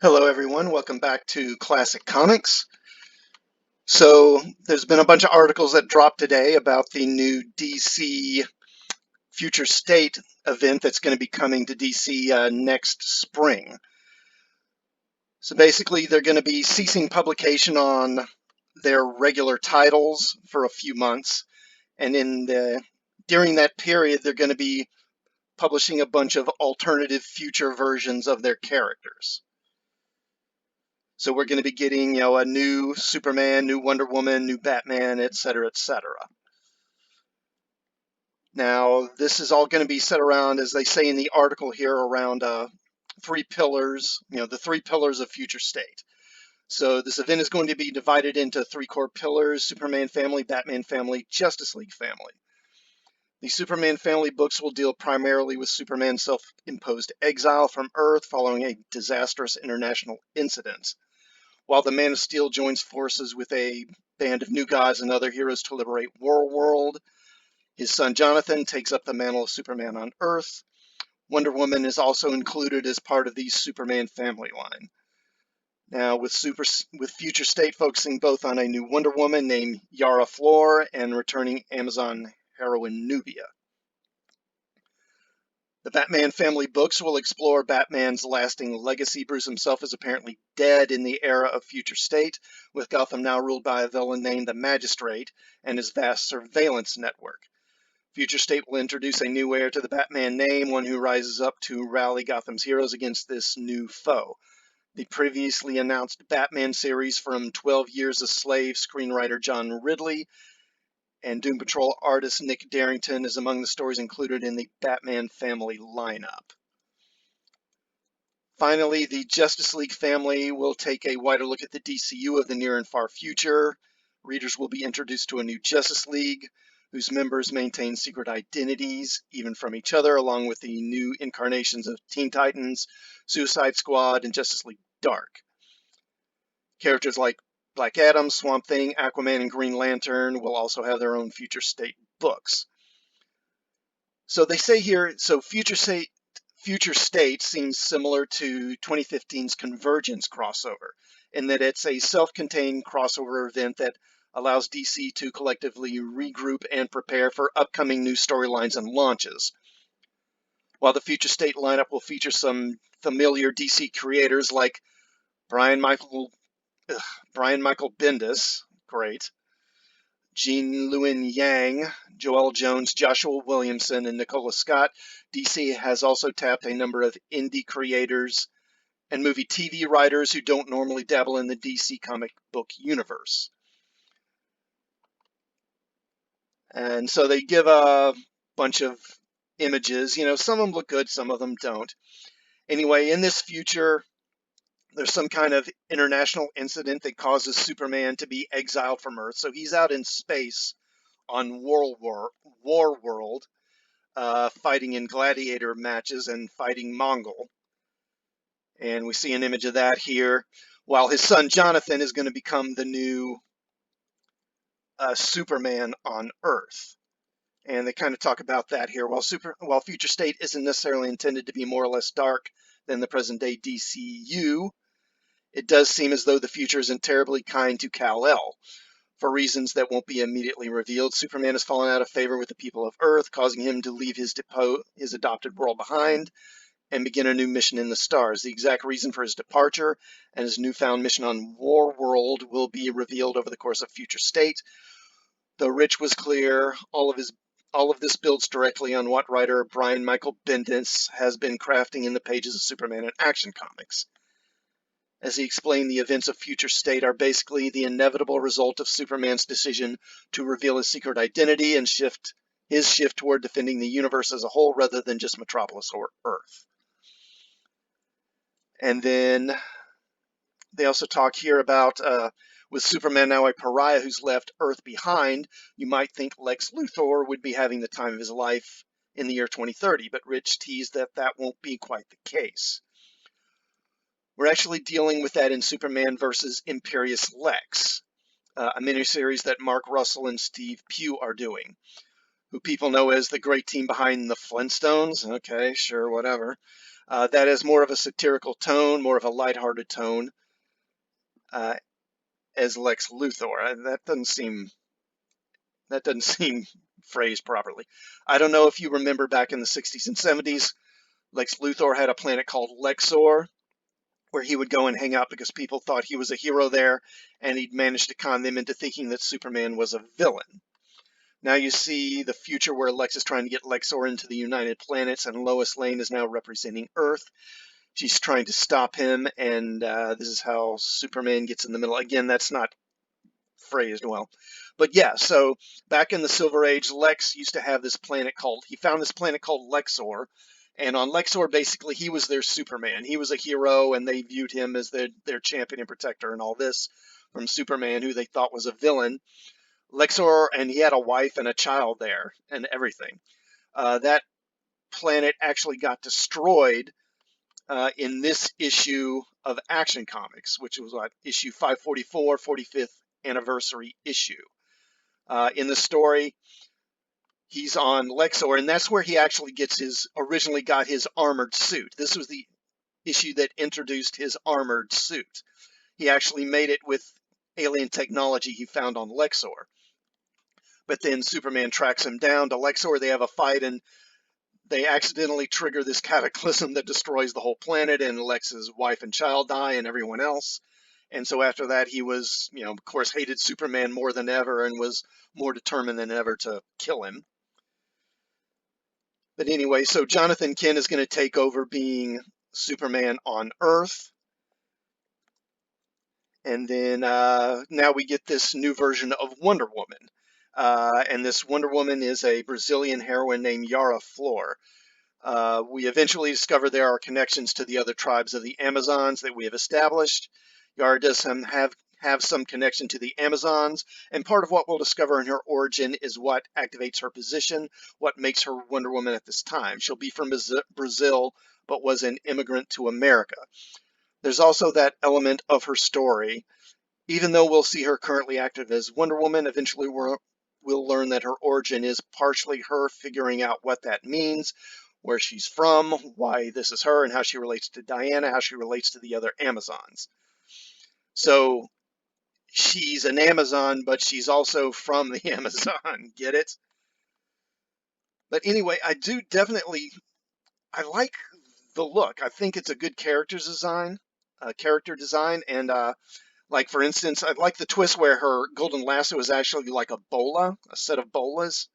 Hello everyone, welcome back to Classic Comics. So there's been a bunch of articles that dropped today about the new DC Future State event that's going to be coming to DC next spring. So basically they're going to be ceasing publication on their regular titles for a few months, and during that period they're going to be publishing a bunch of alternative future versions of their characters. So we're going to be getting, a new Superman, new Wonder Woman, new Batman, et cetera, et cetera. Now, this is all going to be set around, as they say in the article here, around three pillars, the three pillars of future state. So this event is going to be divided into three core pillars: Superman family, Batman family, Justice League family. The Superman family books will deal primarily with Superman's self-imposed exile from Earth following a disastrous international incident, while the Man of Steel joins forces with a band of new gods and other heroes to liberate War-World. His son Jonathan takes up the mantle of Superman on Earth. Wonder Woman is also included as part of the Superman family line. Now, with Future State focusing both on a new Wonder Woman named Yara Flor and returning Amazon heroine Nubia. The Batman family books will explore Batman's lasting legacy. Bruce himself is apparently dead in the era of Future State, with Gotham now ruled by a villain named the Magistrate and his vast surveillance network. Future State will introduce a new heir to the Batman name, one who rises up to rally Gotham's heroes against this new foe. The previously announced Batman series from 12 Years a Slave screenwriter John Ridley and Doom Patrol artist Nick Darrington is among the stories included in the Batman family lineup. Finally, the Justice League family will take a wider look at the DCU of the near and far future. Readers will be introduced to a new Justice League, whose members maintain secret identities, even from each other, along with the new incarnations of Teen Titans, Suicide Squad, and Justice League Dark. Characters like Black Adam, Swamp Thing, Aquaman, and Green Lantern will also have their own Future State books. So they say here, Future State seems similar to 2015's Convergence crossover, in that it's a self-contained crossover event that allows DC to collectively regroup and prepare for upcoming new storylines and launches. While the Future State lineup will feature some familiar DC creators like Brian Michael Bendis, great, Gene Luen Yang, Joel Jones, Joshua Williamson, and Nicola Scott, DC has also tapped a number of indie creators and movie TV writers who don't normally dabble in the DC comic book universe. And so they give a bunch of images. Some of them look good, some of them don't. Anyway, in this future, there's some kind of international incident that causes Superman to be exiled from Earth. So he's out in space on War World, fighting in gladiator matches and fighting Mongol. And we see an image of that here, while his son Jonathan is going to become the new Superman on Earth. And they kind of talk about that here. While Future State isn't necessarily intended to be more or less dark than the present day DCU, it does seem as though the future isn't terribly kind to Kal-El. For reasons that won't be immediately revealed, Superman has fallen out of favor with the people of Earth, causing him to leave his adopted world behind and begin a new mission in the stars. The exact reason for his departure and his newfound mission on War World will be revealed over the course of Future State. Though Rich was clear, all of this builds directly on what writer Brian Michael Bendis has been crafting in the pages of Superman and Action Comics. As he explained, the events of Future State are basically the inevitable result of Superman's decision to reveal his secret identity and his shift toward defending the universe as a whole rather than just Metropolis or Earth. And then they also talk here about with Superman now a pariah who's left Earth behind, you might think Lex Luthor would be having the time of his life in the year 2030, but Rich teased that won't be quite the case. We're actually dealing with that in Superman versus Imperious Lex, a miniseries that Mark Russell and Steve Pugh are doing, who people know as the great team behind the Flintstones. Okay, sure, whatever. That is more of a satirical tone, more of a lighthearted tone uh, as Lex Luthor. That doesn't seem phrased properly. I don't know if you remember back in the 60s and 70s, Lex Luthor had a planet called Lexor, where he would go and hang out because people thought he was a hero there, and he'd managed to con them into thinking that Superman was a villain. Now you see the future where Lex is trying to get Lexor into the United Planets, and Lois Lane is now representing Earth. She's trying to stop him, and this is how Superman gets in the middle. Again, that's not phrased well. But yeah, so back in the Silver Age, Lex used to have this planet he found this planet called Lexor. And on Lexor, basically, he was their Superman. He was a hero, and they viewed him as their champion and protector and all this from Superman, who they thought was a villain. Lexor, and he had a wife and a child there and everything. That planet actually got destroyed in this issue of Action Comics, which was what, issue 544, 45th anniversary issue. In the story, he's on Lexor, and that's where he actually originally got his armored suit. This was the issue that introduced his armored suit. He actually made it with alien technology he found on Lexor. But then Superman tracks him down to Lexor. They have a fight, and they accidentally trigger this cataclysm that destroys the whole planet, and Lex's wife and child die, and everyone else. And so after that, he was, of course, hated Superman more than ever and was more determined than ever to kill him. But anyway, so Jonathan Kent is going to take over being Superman on Earth. And then now we get this new version of Wonder Woman. And this Wonder Woman is a Brazilian heroine named Yara Flor. We eventually discover there are connections to the other tribes of the Amazons that we have established. Yara does have some connection to the Amazons, and part of what we'll discover in her origin is what activates her position, what makes her Wonder Woman at this time. She'll be from Brazil, but was an immigrant to America. There's also that element of her story. Even though we'll see her currently active as Wonder Woman, eventually we'll learn that her origin is partially her figuring out what that means, where she's from, why this is her, and how she relates to Diana, how she relates to the other Amazons. So she's an Amazon, but she's also from the Amazon. Get it? But anyway, I like the look. I think it's a good character design, and like for instance, I like the twist where her golden lasso is actually like a set of bolas.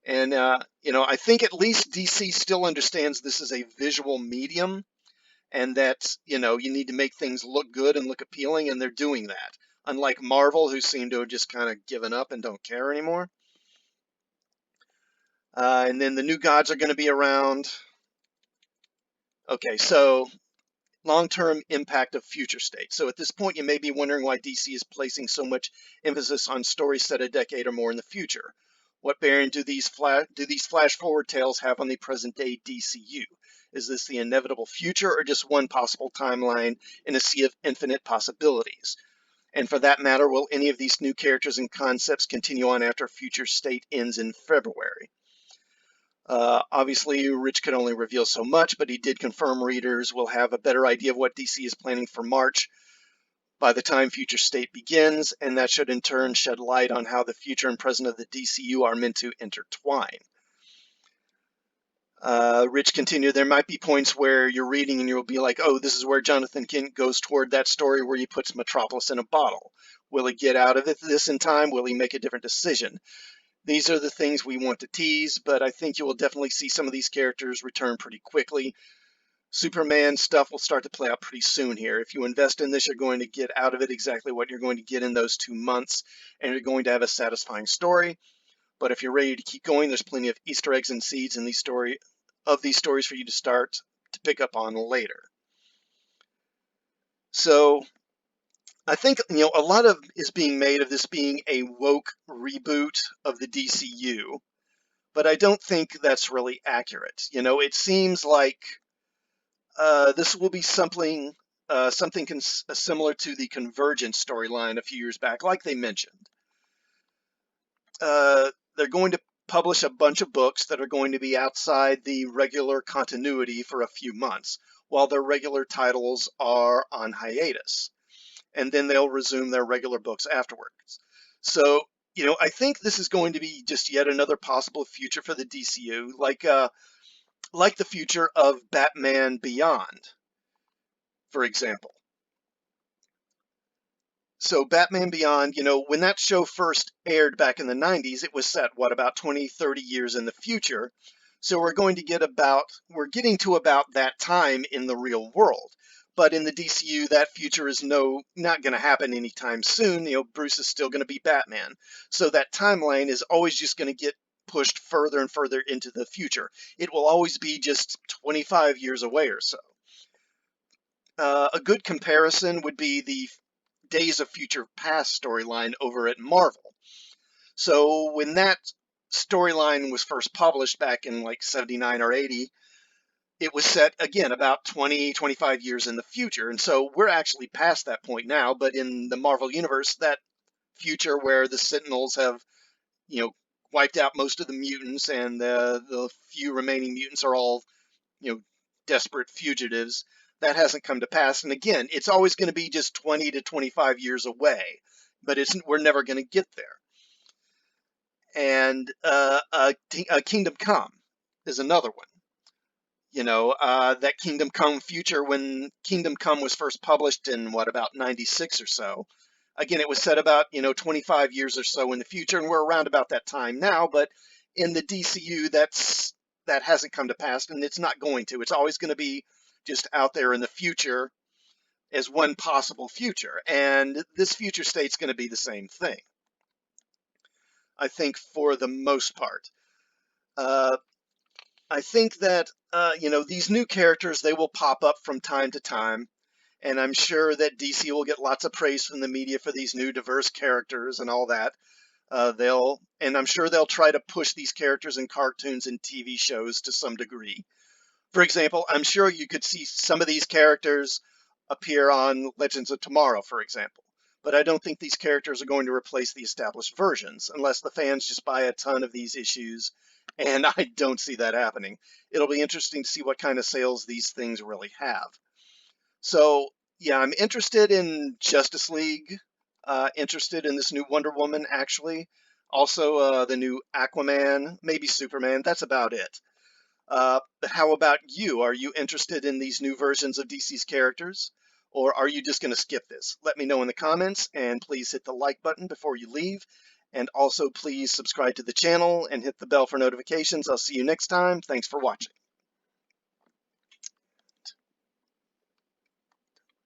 And I think at least DC still understands this is a visual medium, and that you need to make things look good and look appealing, and they're doing that. Unlike Marvel, who seem to have just kind of given up and don't care anymore. And then the new gods are going to be around. Okay, so long-term impact of future state. So at this point, you may be wondering why DC is placing so much emphasis on stories set a decade or more in the future. What bearing do these flash-forward tales have on the present-day DCU? Is this the inevitable future or just one possible timeline in a sea of infinite possibilities? And for that matter, will any of these new characters and concepts continue on after Future State ends in February? Obviously, Rich could only reveal so much, but he did confirm readers will have a better idea of what DC is planning for March by the time Future State begins, and that should in turn shed light on how the future and present of the DCU are meant to intertwine. Rich continued, there might be points where you're reading and you'll be like, oh, this is where Jonathan Kent goes toward that story where he puts Metropolis in a bottle. Will he get out of this in time? Will he make a different decision? These are the things we want to tease, but I think you will definitely see some of these characters return pretty quickly. Superman stuff will start to play out pretty soon here. If you invest in this, you're going to get out of it exactly what you're going to get in those 2 months, and you're going to have a satisfying story. But if you're ready to keep going, there's plenty of Easter eggs and seeds in these stories for you to start to pick up on later. So I think a lot of is being made of this being a woke reboot of the DCU, but I don't think that's really accurate. It seems like this will be something similar to the Convergence storyline a few years back, like they mentioned. They're going to publish a bunch of books that are going to be outside the regular continuity for a few months while their regular titles are on hiatus. And then they'll resume their regular books afterwards. So, I think this is going to be just yet another possible future for the DCU, like the future of Batman Beyond, for example. So Batman Beyond, when that show first aired back in the 90s, it was set, about 20, 30 years in the future. So we're getting to about that time in the real world. But in the DCU, that future is not going to happen anytime soon. Bruce is still going to be Batman. So that timeline is always just going to get pushed further and further into the future. It will always be just 25 years away or so. A good comparison would be the Days of Future Past storyline over at Marvel. So when that storyline was first published back in like 79 or 80, it was set again about 20, 25 years in the future. And so we're actually past that point now, but in the Marvel universe, that future where the Sentinels have, wiped out most of the mutants and the few remaining mutants are all, desperate fugitives, that hasn't come to pass. And again, it's always going to be just 20 to 25 years away, but we're never going to get there. And Kingdom Come is another one. That Kingdom Come future, when Kingdom Come was first published in about 96 or so. Again, it was set about, 25 years or so in the future, and we're around about that time now, but in the DCU, that hasn't come to pass, and it's not going to. It's always going to be just out there in the future as one possible future. And this future state's going to be the same thing, I think, for the most part. I think that, these new characters, they will pop up from time to time. And I'm sure that DC will get lots of praise from the media for these new diverse characters and all that. And I'm sure they'll try to push these characters in cartoons and TV shows to some degree. For example, I'm sure you could see some of these characters appear on Legends of Tomorrow, for example. But I don't think these characters are going to replace the established versions unless the fans just buy a ton of these issues, and I don't see that happening. It'll be interesting to see what kind of sales these things really have. So, yeah, I'm interested in Justice League, interested in this new Wonder Woman, actually. Also, the new Aquaman, maybe Superman. That's about it. But how about you? Are you interested in these new versions of DC's characters? Or are you just going to skip this? Let me know in the comments, and please hit the like button before you leave. And also, please subscribe to the channel and hit the bell for notifications. I'll see you next time. Thanks for watching.